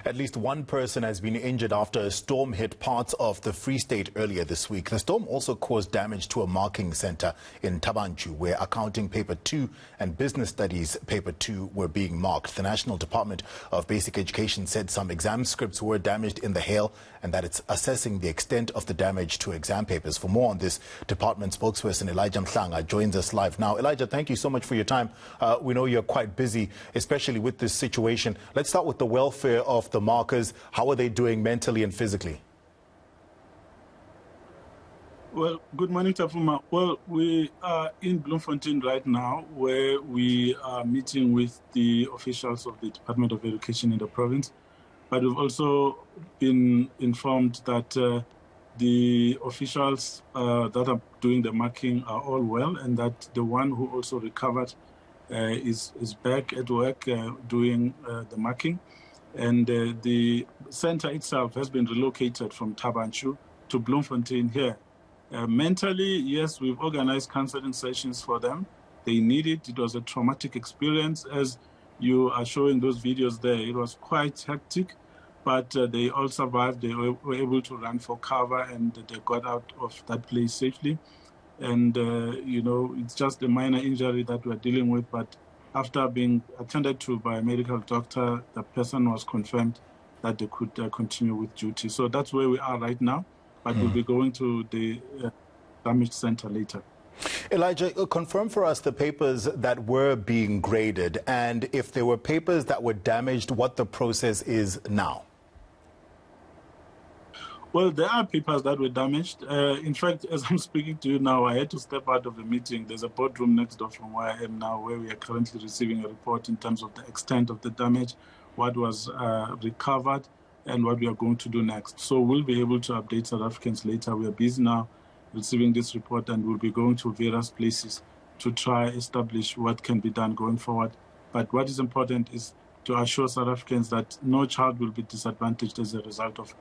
At least one person has been injured after a storm hit parts of the Free State earlier this week. The storm also caused damage to a marking center in Thaba Nchu, where accounting paper 2 and business studies paper 2 were being marked. The National Department of Basic Education said some exam scripts were damaged in the hail and that it's assessing the extent of the damage to exam papers. For more on this, department spokesperson Elijah Mhlanga joins us live now. Elijah, thank you so much for your time. We know you're quite busy, especially with this situation. Let's start with the welfare of the markers. How are they doing mentally and physically? Well, good morning, Tafuma. Well, we are in Bloemfontein right now, where we are meeting with the officials of the Department of Education in the province. But we've also been informed that the officials that are doing the marking are all well, and that the one who also recovered is back at work doing the marking. And the center itself has been relocated from Thaba Nchu to Bloemfontein here. Mentally, yes, we've organized counseling sessions for them. They need it. It was a traumatic experience. As you are showing those videos there, it was quite hectic, but they all survived. They were able to run for cover, and they got out of that place safely. And, you know, it's just a minor injury that we're dealing with, but after being attended to by a medical doctor, the person was confirmed that they could continue with duty. So that's where we are right now, but we'll be going to the damage center later. Elijah, confirm for us the papers that were being graded, and if there were papers that were damaged, what the process is now. Well, there are papers that were damaged. In fact, as I'm speaking to you now, I had to step out of the meeting. There's a boardroom next door from where I am now, where we are currently receiving a report in terms of the extent of the damage, what was recovered, and what we are going to do next. So we'll be able to update South Africans later. We are busy now receiving this report, and we'll be going to various places to try establish what can be done going forward. But what is important is to assure South Africans that no child will be disadvantaged as a result of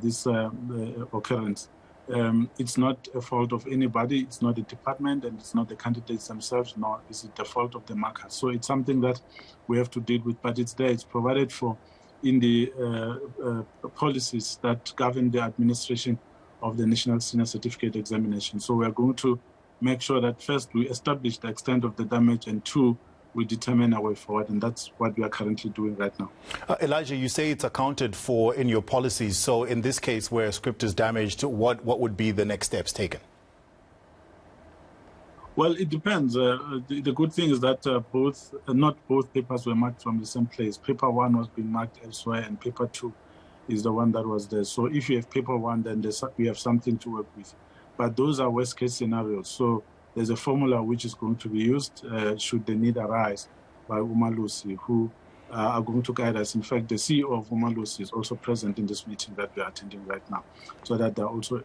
this occurrence. It's not a fault of anybody. It's not the department, and it's not the candidates themselves, nor is it the fault of the markers. So it's something that we have to deal with, but it's there. It's provided for in the policies that govern the administration of the National Senior Certificate Examination. So we are going to make sure that first we establish the extent of the damage, and two, we determine our way forward, and that's what we are currently doing right now. Elijah, you say it's accounted for in your policies. So in this case where a script is damaged, what would be the next steps taken? Well, it depends. The good thing is that not both papers were marked from the same place. Paper 1 was being marked elsewhere, and paper 2 is the one that was there. So if you have paper 1, then we have something to work with. But those are worst case scenarios. So there's a formula which is going to be used should the need arise by Umalusi, who are going to guide us. In fact, the CEO of Umalusi is also present in this meeting that we are attending right now, so that they're also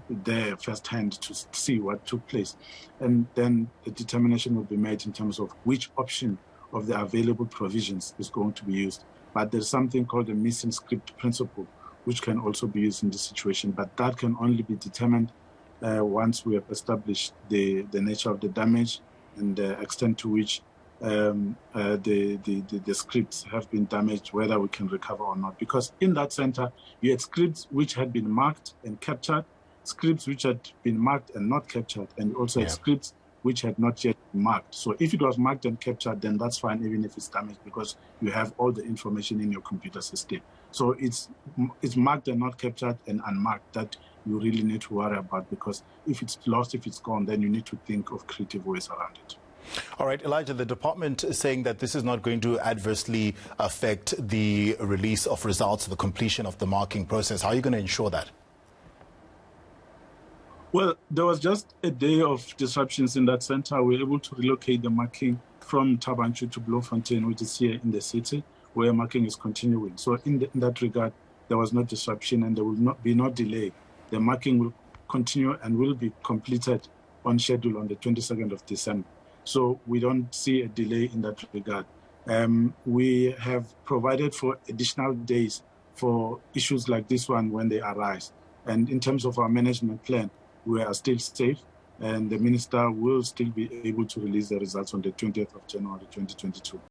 there firsthand to see what took place. And then the determination will be made in terms of which option of the available provisions is going to be used. But there's something called the missing script principle, which can also be used in this situation, but that can only be determined once we have established the nature of the damage and the extent to which the scripts have been damaged, whether we can recover or not. Because in that center, you had scripts which had been marked and captured, scripts which had been marked and not captured, and you also had scripts which had not yet been marked. So if it was marked and captured, then that's fine, even if it's damaged, because you have all the information in your computer system. So it's marked and not captured and unmarked that you really need to worry about, because if it's lost, if it's gone, then you need to think of creative ways around it. All right, Elijah, the department is saying that this is not going to adversely affect the release of results, the completion of the marking process. How are you going to ensure that? Well, there was just a day of disruptions in that center. We were able to relocate the marking from Thaba Nchu to Bloemfontein, which is here in the city, where marking is continuing. So in that regard, there was no disruption, and there will be no delay. The marking will continue and will be completed on schedule on the 22nd of December. So we don't see a delay in that regard. We have provided for additional days for issues like this one when they arise. And in terms of our management plan, we are still safe, and the minister will still be able to release the results on the 20th of January 2022.